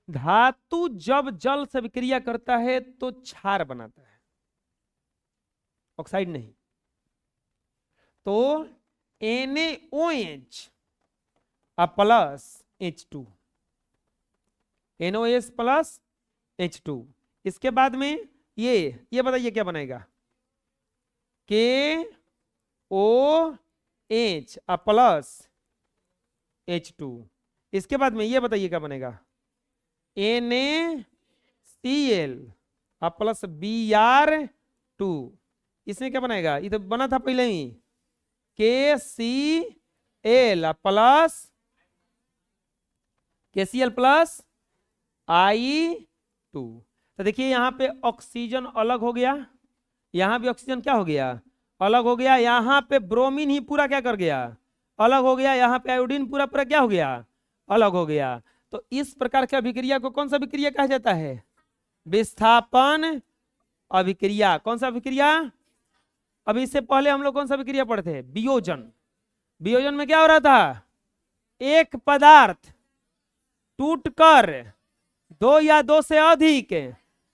धातु जब जल से विक्रिया करता है तो क्षार बनाता है, ऑक्साइड नहीं। तो NaOH plus H2, NOS plus H2। इसके बाद में ये बताइए क्या बनेगा, KOH प्लस H2। इसके बाद में ये बताइए क्या बनेगा, NaCl प्लस Br2। इसमें क्या बनेगा, ये तो बना था पहले ही, KCl प्लस I2। तो देखिए यहाँ पे ऑक्सीजन अलग हो गया, यहाँ भी ऑक्सीजन क्या हो गया, अलग हो गया। यहाँ पे ब्रोमीन ही पूरा क्या कर गया, अलग हो गया। यहाँ पे आयोडीन पूरा पूरा क्या हो गया, अलग हो गया। तो इस प्रकार की अभिक्रिया को कौन सा अभिक्रिया कहा जाता है, विस्थापन अभिक्रिया। कौन सा अभिक्रिया, अभी इससे पहले हम लोग कौन सा अभिक्रिया पढ़ते हैं, वियोजन। वियोजन में क्या हो रहा था, एक पदार्थ टूटकर दो या दो से अधिक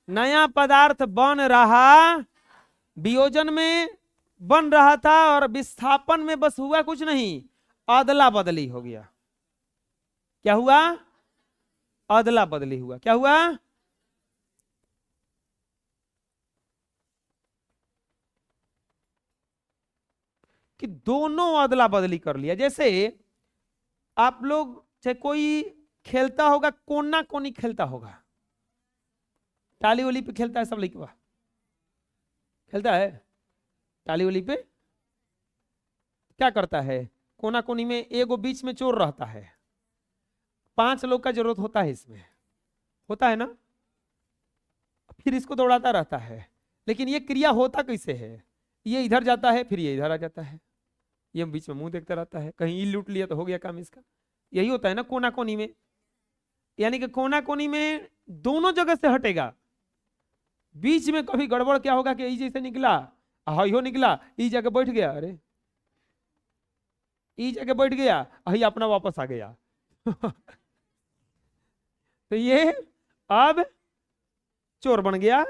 नया पदार्थ बन रहा, वियोजन में बन रहा था, और विस्थापन में बस हुआ कुछ नहीं, अदला बदली हो गया। क्या हुआ, अदला बदली हुआ। क्या हुआ, कि दोनों अदला बदली कर लिया। जैसे आप लोग चाहे कोई खेलता होगा, कोना कोनी खेलता होगा, टाली वली पे खेलता है, सब लड़का खेलता है टाली वली पे। क्या करता है, कोना कोनी में एगो बीच में चोर रहता है, 5 लोग का जरूरत होता है इसमें, होता है ना। फिर इसको दौड़ाता रहता है, लेकिन ये क्रिया होता कैसे है, ये इधर जाता है, फिर ये इधर आ जाता है, ये बीच में मुंह देखता रहता है, कहीं ये लूट लिया तो हो गया काम इसका। यही होता है ना कोना कोनी में, यानी कि कोना कोनी में दोनों जगह से हटेगा, बीच में कभी गड़बड़ क्या होगा कि ई जैसे निकला, हो निकला, ई जगह बैठ गया, अरे ई जगह बैठ गया, अही अपना वापस आ गया। तो ये अब चोर बन गया।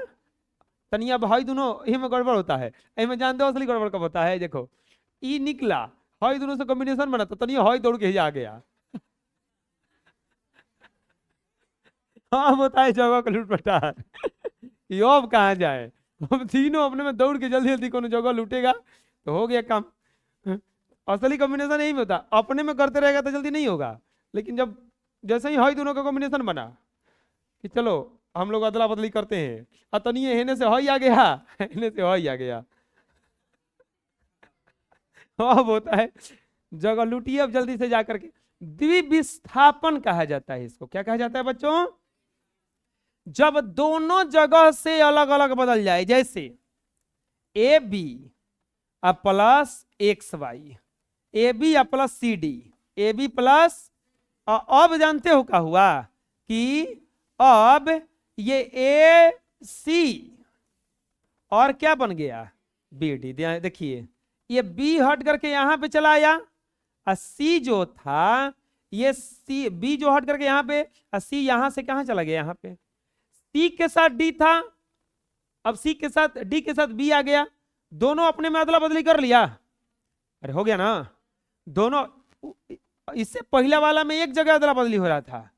तनिया भाई दोनों यही में गड़बड़ होता है, यही में जानते हो असली गड़बड़ कब होता है। देखो ई निकला, हाई दोनों से कॉम्बिनेशन बना, तो तनिया हाई दौड़ के ही आ गया। हाँ होता है जगह का लूट पटा है। ये अब कहाँ जाए, हम तीनों अपने में दौड़ के जल्दी जल्दी कोनो जगह लूटेगा तो हो गया काम। असली कॉम्बिनेशन यही में होता, अपने में करते रहेगा तो जल्दी नहीं होगा, लेकिन जब जैसे ही हाई दोनों का कॉम्बिनेशन बना कि चलो हम लोग अदला बदली करते हैं, अतनिए हेने से हाई आ गया, हेने से हाई आ गया, अब होता है जगह लूटिए अब जल्दी से जाकर के। द्विविस्थापन कहा जाता है इसको। क्या कहा जाता है बच्चों, जब दोनों जगह से अलग अलग बदल जाए, जैसे A B plus X Y, A B plus C D, A B plus, अब जानते हो क्या हुआ कि अब ये ए सी और क्या बन गया, बी डी। देखिए ये बी हट करके यहां पे चला आया, और सी जो था, ये सी बी जो हट करके यहां पे, और सी यहां से कहां चला गया, यहां पे सी के साथ डी था, अब सी के साथ डी के साथ बी आ गया, दोनों अपने में अदला बदली कर लिया। अरे हो गया ना, दोनों। इससे पहला वाला में एक जगह अदला बदली हो रहा था,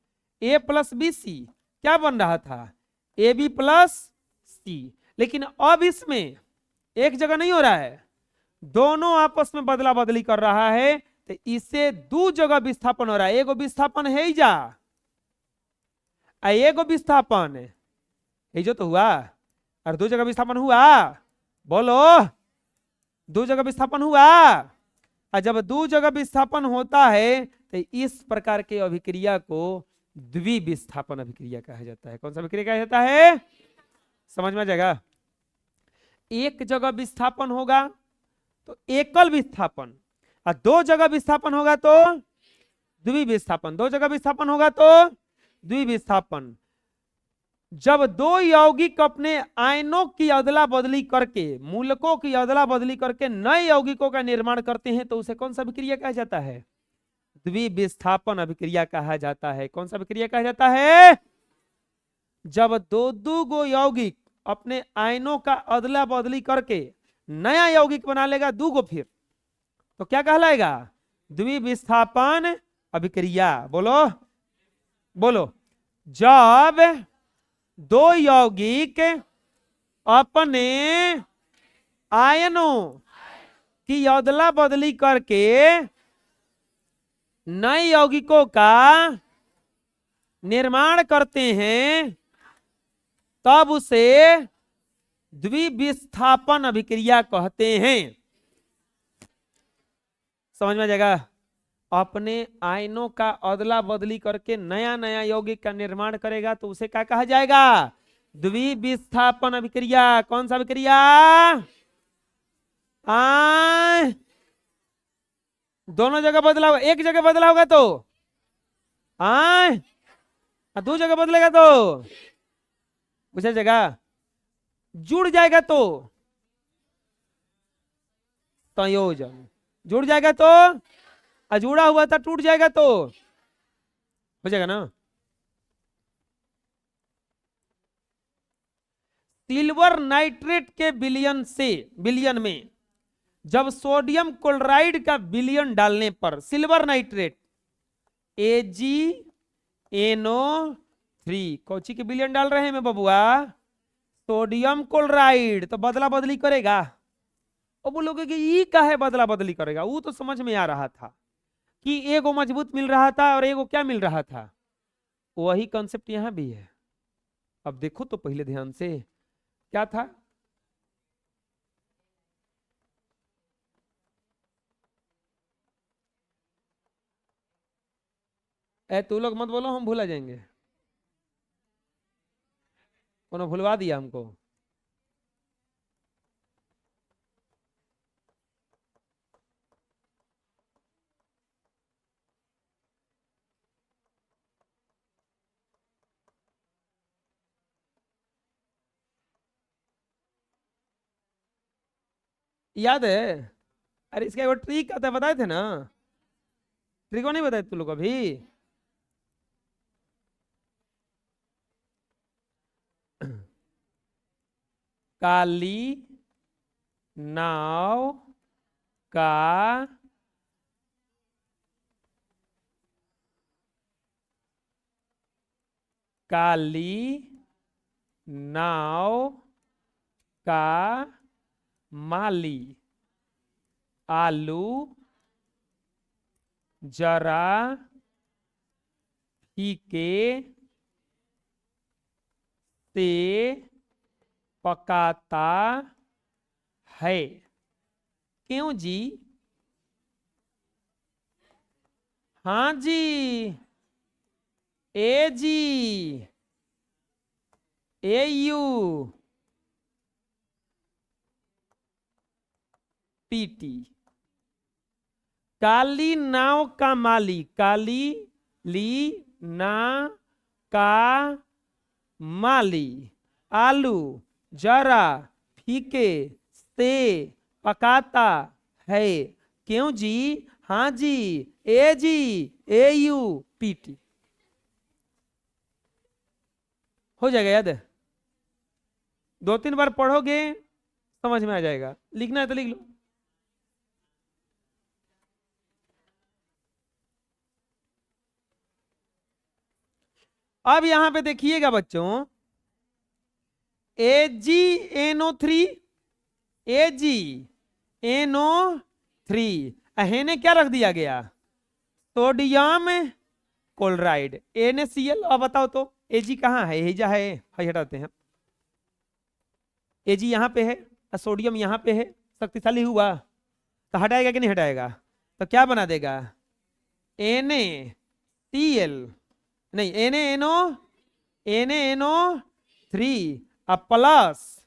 ए प्लस बी सी क्या बन रहा था, ए बी प्लस सी, लेकिन अब इसमें एक जगह नहीं हो रहा है, दोनों आपस में बदला बदली कर रहा है, तो इससे दो जगह विस्थापन हो रहा है। एगो विस्थापन है ही जा, एगो विस्थापन है जो तो हुआ, और दो जगह विस्थापन हुआ, बोलो दो जगह विस्थापन हुआ। और जब दो जगह विस्थापन होता है तो इस प्रकार के अभिक्रिया को द्विविस्थापन अभिक्रिया कहा जाता है। कौन सा अभिक्रिया कहा जाता है, समझ में आ जाएगा। एक जगह विस्थापन होगा तो एकल विस्थापन, और दो जगह विस्थापन होगा तो द्विविस्थापन, दो जगह विस्थापन होगा तो द्विविस्थापन। जब दो यौगिक अपने आयनों की अदला बदली करके, मूलकों की अदला बदली करके नए यौगिकों का निर्माण करते हैं तो उसे कौन सा अभिक्रिया कहा जाता है, द्विविस्थापन अभिक्रिया कहा जाता है। कौन सा अभिक्रिया कहा जाता है, जब दो दो गो यौगिक अपने आयनों का अदला बदली करके नया यौगिक बना लेगा, दो गो, फिर तो क्या कहलाएगा? द्विविस्थापन अभिक्रिया। बोलो बोलो। जब दो यौगिक अपने आयनों की अदला बदली करके नए यौगिकों का निर्माण करते हैं तब उसे द्विविस्थापन अभिक्रिया कहते हैं। समझ में आ जाएगा? अपने आयनों का अदला बदली करके नया नया यौगिक का निर्माण करेगा तो उसे क्या कहा जाएगा? द्विविस्थापन अभिक्रिया। कौन सा अभिक्रिया? दोनों जगह बदला होगा, एक जगह बदला होगा तो दो जगह बदलेगा तो पूछा जगह, जुड़ जाएगा तो संयोजन, जुड़ जाएगा तो, अजुड़ा हुआ था टूट जाएगा तो हो जाएगा ना। सिल्वर नाइट्रेट के विलयन में जब सोडियम क्लोराइड का विलयन डालने पर सिल्वर नाइट्रेट AgNO3, कौची के विलयन डाल रहे हैं मैं बबुआ? Sodium chloride. तो बदला बदली करेगा। और बोलोगे कि ये काहे बदला बदली करेगा? वो तो समझ में आ रहा था कि एगो मजबूत मिल रहा था और एगो क्या मिल रहा था। वही कॉन्सेप्ट यहां भी है। अब देखो तो पहले ध्यान से क्या था। तू लोग मत बोलो, हम भूला जाएंगे। उन्होंने भुलवा दिया हमको। याद है? अरे इसका एक ट्रिक आता है, बताए थे ना? ट्रिक नहीं बताए तू लोग अभी? काली नाव का काली नाव का माली आलू जरा फीके से पकाता है। क्यों जी? हाँ जी, AG AU PT। काली नाव का माली, काली ली ना का माली आलू जरा फीके से पकाता है। क्यों जी? हाँ जी, AG AU PT। हो जाएगा याद? 2-3 बार पढ़ोगे समझ में आ जाएगा। लिखना है तो लिख लो। अब यहां पे देखिएगा बच्चों, AgNO3 AgNO3 ने क्या रख दिया गया? Sodium chloride NaCl। अब बताओ तो Ag कहाँ है? यही है, हटाते हैं। Ag यहाँ पे है और सोडियम यहाँ पे है, शक्तिशाली हुआ तो हटाएगा कि नहीं हटाएगा? तो क्या बना देगा? NaCl नहीं, NaNO3 अब प्लस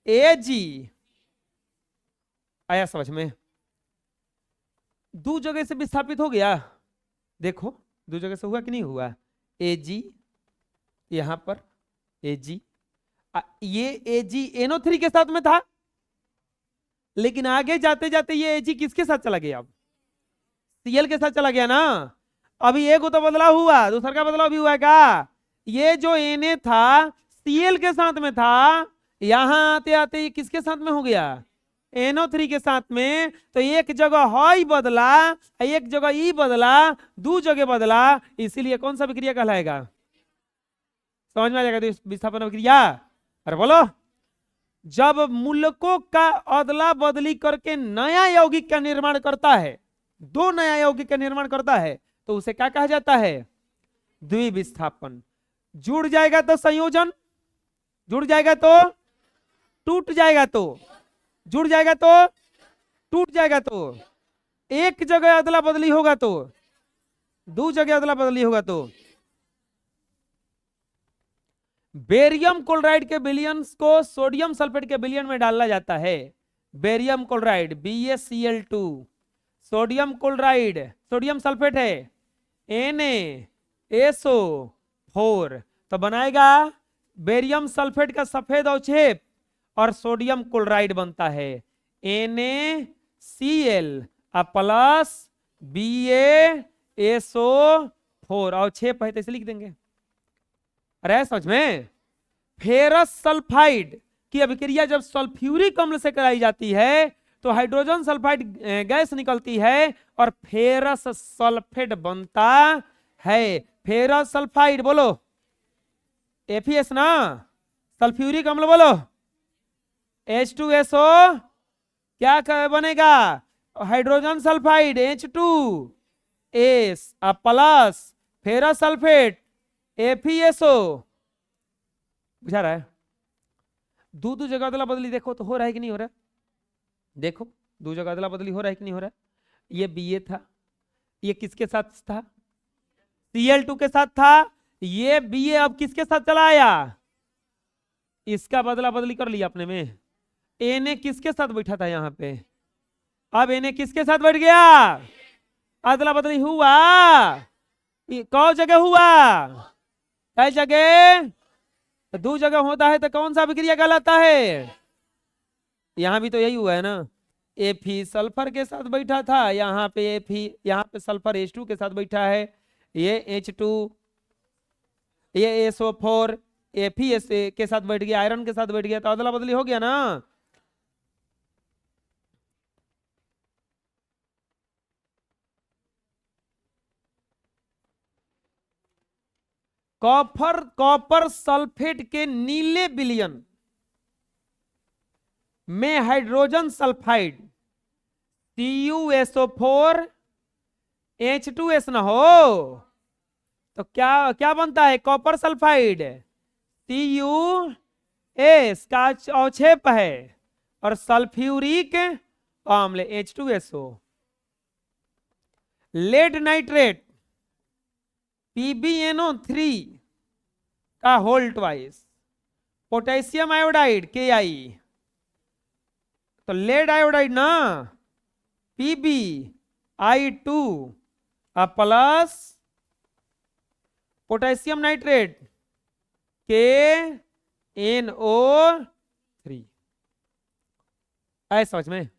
Ag। आया समझ में? दो जगह से विस्थापित हो गया। देखो दो जगह से हुआ कि नहीं हुआ? Ag यहां पर Ag, ये AgNO3 के साथ में था, लेकिन आगे जाते जाते ये Ag किसके साथ चला गया? अब Cl के साथ चला गया ना। अभी एक तो बदलाव हुआ, दूसरा का बदलाव भी हुआ क्या? ये जो Na था Cl के साथ में था, यहां आते आते ये किसके साथ में हो गया? NO3 के साथ में, तो एक जगह हई बदला, एक जगह ई बदला, दो जगह बदला, इसीलिए कौन सा विक्रिया कहलाएगा? समझ में आ जाएगा तो विस्थापन अभिक्रिया। अरे बोलो, जब मूलकों का अदला बदली करके नया यौगिक का निर्माण करता है, दो नया यौगिक का निर्माण करता है, तो उसे क्या कहा जाता है? द्विविस्थापन। जुड़ जाएगा तो संयोजन, जुड़ जाएगा तो टूट जाएगा, तो जुड़ जाएगा तो टूट जाएगा, तो एक जगह अदला बदली होगा तो, दो जगह अदला बदली होगा तो। बेरियम क्लोराइड के विलयन को सोडियम सल्फेट के विलयन में डाला जाता है। Barium chloride BaCl2, sodium chloride, sodium sulphate है NaSO4, तो बनाएगा बेरियम सल्फेट का सफेद अवक्षेप और सोडियम क्लोराइड बनता है NaCl प्लस BaSO4, अवक्षेप है तो इसे लिख देंगे। अरे समझ में? फेरस सल्फाइड की अभिक्रिया जब सल्फ्यूरिक अम्ल से कराई जाती है तो हाइड्रोजन सल्फाइड गैस निकलती है और फेरस सल्फेट बनता है। फेरस सल्फाइड बोलो, FeS ना, सल्फ्यूरिक अम्ल बोलो H2SO, क्या बनेगा? Hydrogen sulphide H2S plus ferrous sulphate FeSO। बुझा रहा है? दो जगह अदला बदली देखो तो हो रहा है कि नहीं हो रहा है? देखो दो जगह अदला बदली हो रहा है कि नहीं हो रहा है? ये Ba था, ये किसके साथ था? Cl2 के साथ था। ये Ba अब किसके साथ चला आया? इसका बदला बदली कर लिया अपने में। Na किसके साथ बैठा था यहाँ पे? अब Na किसके साथ बैठ गया? अदला बदली हुआ, कौन जगह हुआ? कई जगह? दो जगह होता है तो कौन सा अभिक्रिया कहलाता है? यहां भी तो यही हुआ है ना, Fe सल्फर के साथ बैठा था, यहाँ पे Fe, यहाँ पे सल्फर H2 के साथ बैठा है, ये H2, ये SO4 FeS के साथ बैठ गया, आयरन के साथ बैठ गया, तो अदला बदली हो गया ना। कॉपर सल्फेट के नीले विलयन में हाइड्रोजन सल्फाइड CuSO4 H2S ना हो तो क्या क्या बनता है? कॉपर सल्फाइड CuS का अवक्षेप है और सल्फ्यूरिक अम्ल H2SO। लेड नाइट्रेट PbNO3 का whole twice, potassium iodide Ki, तो लेड आयोडाइड ना PbI2 plus potassium nitrate KNO3। ऐसा समझ में?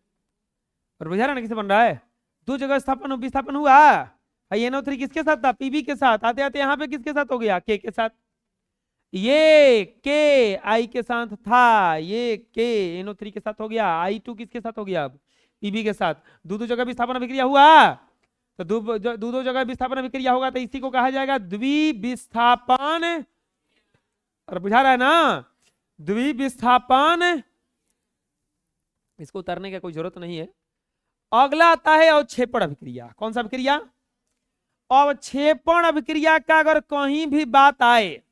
और बुझा रहा ना किसे बन रहा है? दो जगह स्थापन विस्थापन हुआ। NO3 किसके साथ था? Pb के साथ। आते आते यहाँ पे किसके साथ हो गया? K के साथ। ये K I के साथ था, ये K NO3 के साथ हो गया। I2 किसके साथ हो गया? अब Pb के साथ। दो जगह विस्थापन अभिक्रिया हुआ, तो दो जगह विस्थापन अभिक्रिया होगा तो इसी को कहा जाएगा द्विविस्थापन। और बुझा रहा है ना? द्विविस्थापन। इसको उतारने की कोई जरूरत नहीं है। अगला आता है अवक्षेपण अभिक्रिया। कौन सा अभिक्रिया? अवक्षेपण अभिक्रिया का अगर कहीं भी बात आए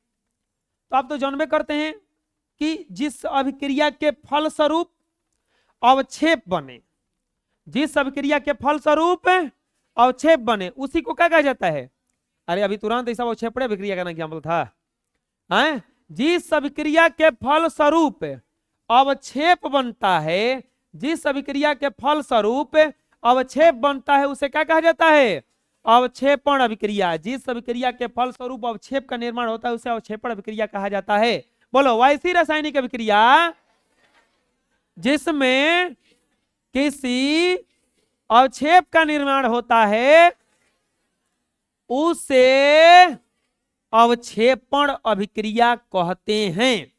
तो आप तो जानबे करते हैं कि जिस अभिक्रिया के फलस्वरूप अवक्षेप बने, जिस अभिक्रिया के फलस्वरूप अवक्षेप बने उसी को क्या कहा जाता है? अरे अभी तुरंत ऐसा अवक्षेपण अभिक्रिया का ना क्या मतलब था? हैं? जिस अभिक्रिया के फलस्वरूप अवक्षेप बनता है, जिस अभिक्रिया के फलस्वरूप अवक्षेप बनता है उसे क्या कहा जाता है? अवक्षेपण अभिक्रिया। जिस अभिक्रिया के फलस्वरूप अवक्षेप का निर्माण होता है उसे अवक्षेपण अभिक्रिया कहा जाता है। बोलो, वैसी रासायनिक अभिक्रिया जिसमें किसी अवक्षेप का निर्माण होता है उसे अवक्षेपण अभिक्रिया कहते हैं।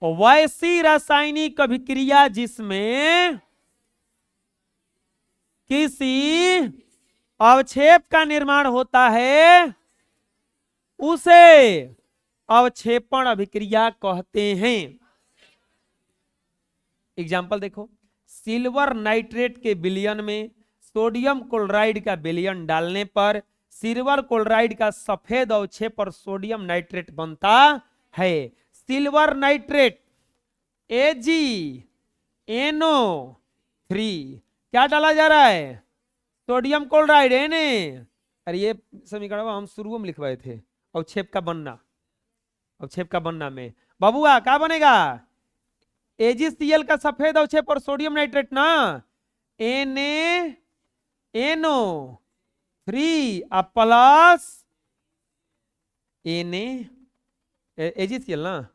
वैसी रासायनिक अभिक्रिया जिसमें किसी अवक्षेप का निर्माण होता है उसे अवक्षेपण अभिक्रिया कहते हैं। एग्जाम्पल देखो, सिल्वर नाइट्रेट के विलयन में सोडियम क्लोराइड का विलयन डालने पर सिल्वर क्लोराइड का सफेद अवक्षेप और सोडियम नाइट्रेट बनता है। सिल्वर नाइट्रेट AgNO3, क्या डाला जा रहा है? Sodium chloride Na। अरे ये समीकरण हम शुरू में लिखवाए थे, अवक्षेप का बनना, अवक्षेप का बनना में बाबूआ क्या बनेगा? AgCl का सफेद अवक्षेप और सोडियम नाइट्रेट ना, NaNO3 प्लस AgCl ना,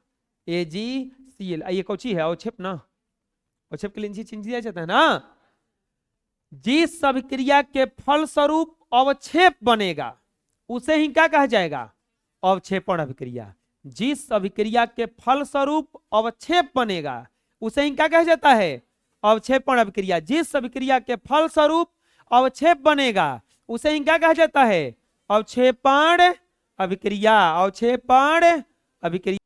AgCl ये कौची है? अवक्षेप ना, अवक्षेप के लिए चिन्ह दिया जाता है ना। जिस अभिक्रिया के फलस्वरूप अवक्षेप बनेगा उसे ही क्या कहा जाएगा? अवक्षेपण अभिक्रिया। जिस अभिक्रिया के फलस्वरूप अवक्षेप बनेगा उसे ही क्या कहा जाता है? अवक्षेपण अभिक्रिया। जिस अभिक्रिया के फलस्वरूप अवक्षेप बनेगा उसे ही क्या कहा जाता है? अवक्षेपण अभिक्रिया। अवक्षेपण अभिक्रिया।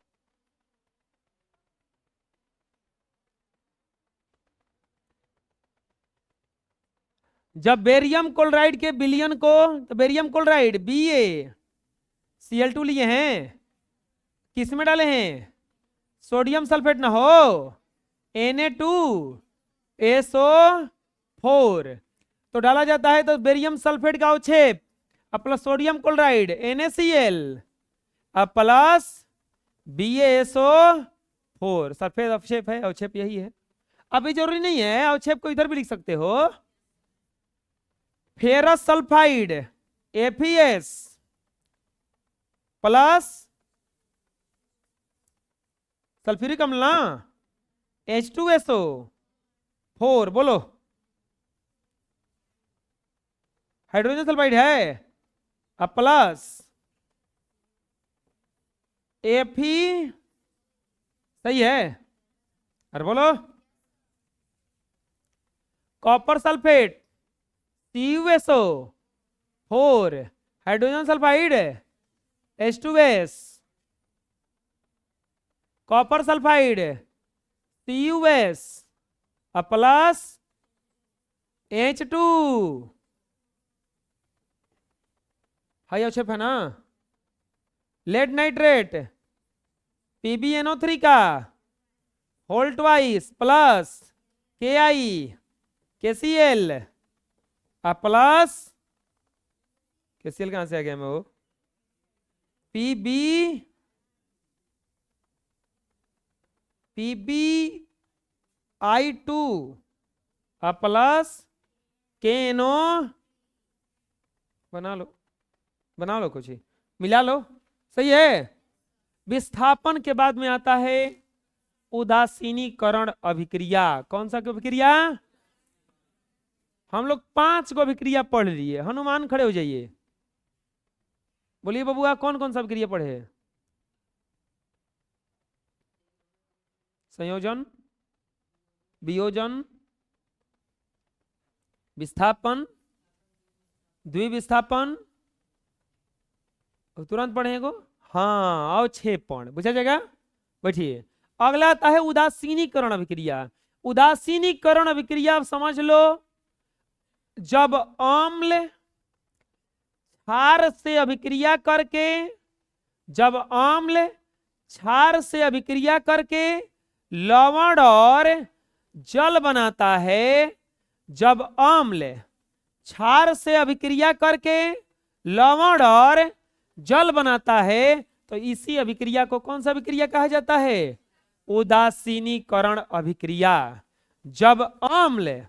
जब बेरियम क्लोराइड के विलयन को, तो बेरियम क्लोराइड BaCl2 लिए हैं, किस में डाले हैं? सोडियम सल्फेट ना हो, Na2SO4 तो डाला जाता है। तो बेरियम सल्फेट का अवक्षेप plus sodium chloride NaCl plus BaSO4, sulphate अवक्षेप है, अवक्षेप यही है। अभी जरूरी नहीं है, अवक्षेप को इधर भी लिख सकते हो। Ferrous sulphide FeS plus sulphuric अम्ल ना H2SO4, बोलो हाइड्रोजन सल्फाइड है प्लस Fe, सही है। अरे बोलो copper sulphate CuSO4, hydrogen sulphide H2S, copper sulphide CuS plus H2, हाई अवक्षेप है ना। लेड नाइट्रेट PbNO3 का whole twice plus KiKCl plus KCl कहां से आ गया? मैं वो PbI2 प्लस KNO, बना लो कुछ ही मिला लो, सही है। विस्थापन के बाद में आता है उदासीनीकरण अभिक्रिया। कौन सा अभिक्रिया? हम लोग 5 को अभिक्रिया पढ़ लिए। हनुमान खड़े हो जाइए, बोलिए बबुआ कौन कौन सा अभिक्रिया पढ़े? संयोजन, वियोजन, विस्थापन, द्विविस्थापन, तुरंत पढ़ेगो। हाँ, अवक्षेपण बुझा जाएगा। बैठिए, अगला आता है उदासीनीकरण अभिक्रिया। उदासीनीकरण अभिक्रिया आप समझ लो, जब अम्ल क्षार से अभिक्रिया करके, जब अम्ल क्षार से अभिक्रिया करके लवण और जल बनाता है, जब अम्ल क्षार से अभिक्रिया करके लवण और जल बनाता है तो इसी अभिक्रिया को कौन सा अभिक्रिया कहा जाता है? उदासीनीकरण अभिक्रिया। जब अम्ल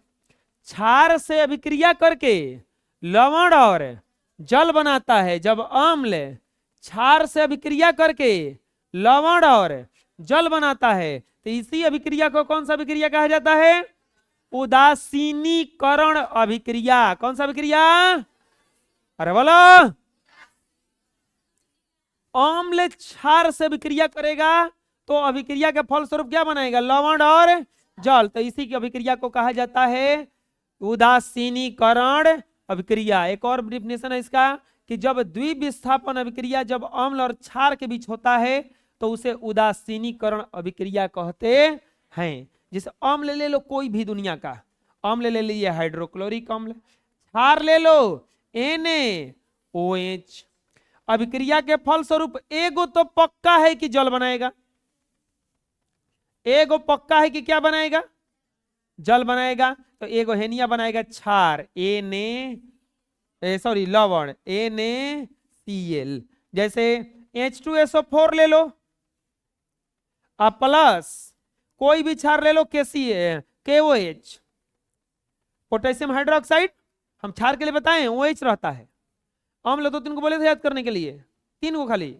क्षार से अभिक्रिया करके लवण और जल बनाता है, जब अम्ल क्षार से अभिक्रिया करके लवण और जल बनाता है तो इसी अभिक्रिया को कौन सा अभिक्रिया कहा जाता है? उदासीनीकरण अभिक्रिया। कौन सा अभिक्रिया? अरे बोलो। अम्ल क्षार से अभिक्रिया करेगा तो अभिक्रिया के फलस्वरूप क्या बनाएगा? लवण और जल। तो इसी की अभिक्रिया को कहा जाता है उदासीनीकरण अभिक्रिया। एक और डिफिनेशन है इसका कि जब द्विविस्थापन अभिक्रिया जब अम्ल और क्षार के बीच होता है तो उसे उदासीनीकरण अभिक्रिया कहते हैं। जैसे अम्ल ले लो कोई भी दुनिया का, अम्ल ले लीजिए हाइड्रोक्लोरिक अम्ल, क्षार ले लो NaOH। अभिक्रिया के फलस्वरूप एगो तो पक्का है कि जल बनाएगा, एगो पक्का है कि क्या बनाएगा? जल बनाएगा। तो एगो हेनिया बनाएगा क्षार लवण NaCl। जैसे H2SO4 ले लो, अब प्लस कोई भी क्षार ले लो KOH, पोटेशियम हाइड्रोक्साइड। हम क्षार के लिए बताएं OH रहता है। अम्ल तो 3 को बोले थे याद करने के लिए, 3 को खाली।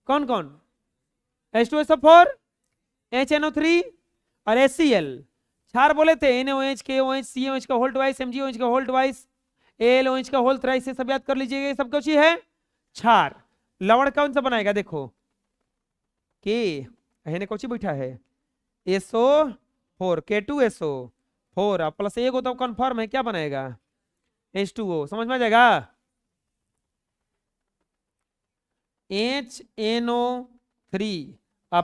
कौन कौन? H2SO4, HNO3 और HCl। क्षार बोले थे NaOH, KOH, COH का होल ट्वाइस, MgOH का होल ट्वाइस, AlOH का होल थ्राइस। सब याद कर लीजिएगा, ये सब कुछ ही है क्षार। लवण कौन सा बनाएगा? देखो के ने कौन बैठा है SO4, K2SO4 प्लस एगो तो कन्फर्म है, क्या बनाएगा? H2O। समझ में आ जाएगा? HNO3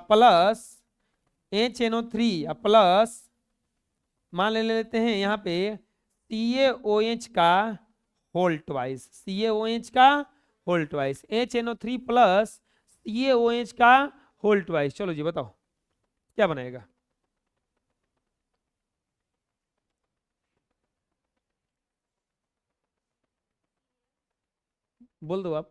प्लस प्लस मान ले लेते हैं यहाँ पे CaOH का होल ट्वाइस, CaOH का whole twice, HNO3 plus CaOH का होल ट्वाइस। चलो जी बताओ क्या बनाएगा? बोल दो आप।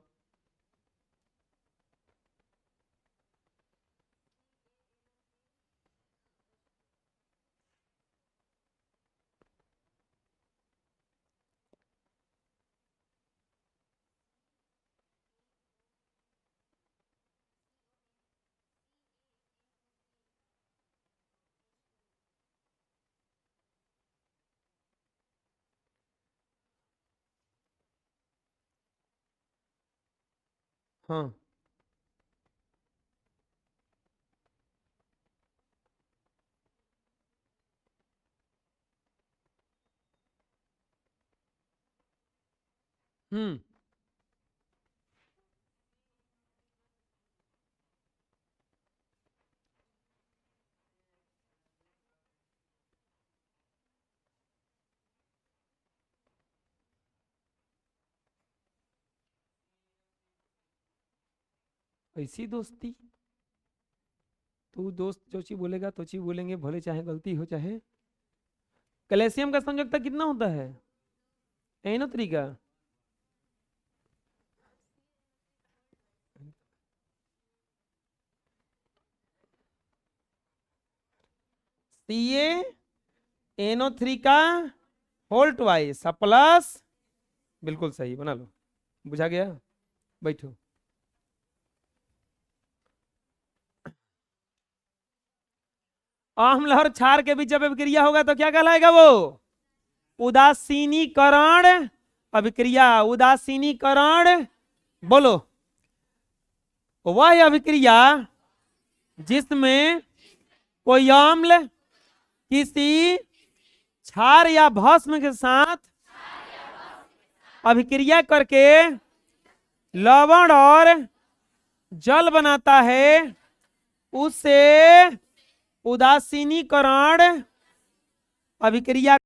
हाँ ऐसी दोस्ती, तू दोस्त जो चीज बोलेगा तो चीज बोलेंगे, भले चाहे गलती हो चाहे। कैल्शियम का संयोजकता कितना होता है? NO3 का CaNO3 का होल ट्वाइस प्लस, बिल्कुल सही बना लो, बुझा गया? बैठो। अम्ल और क्षार के बीच जब अभिक्रिया होगा तो क्या कहलाएगा? वो उदासीनीकरण अभिक्रिया। उदासीनीकरण बोलो, वह अभिक्रिया जिसमें कोई अम्ल किसी क्षार या भस्म के साथ अभिक्रिया करके लवण और जल बनाता है, उसे उदासीनीकरण अभिक्रिया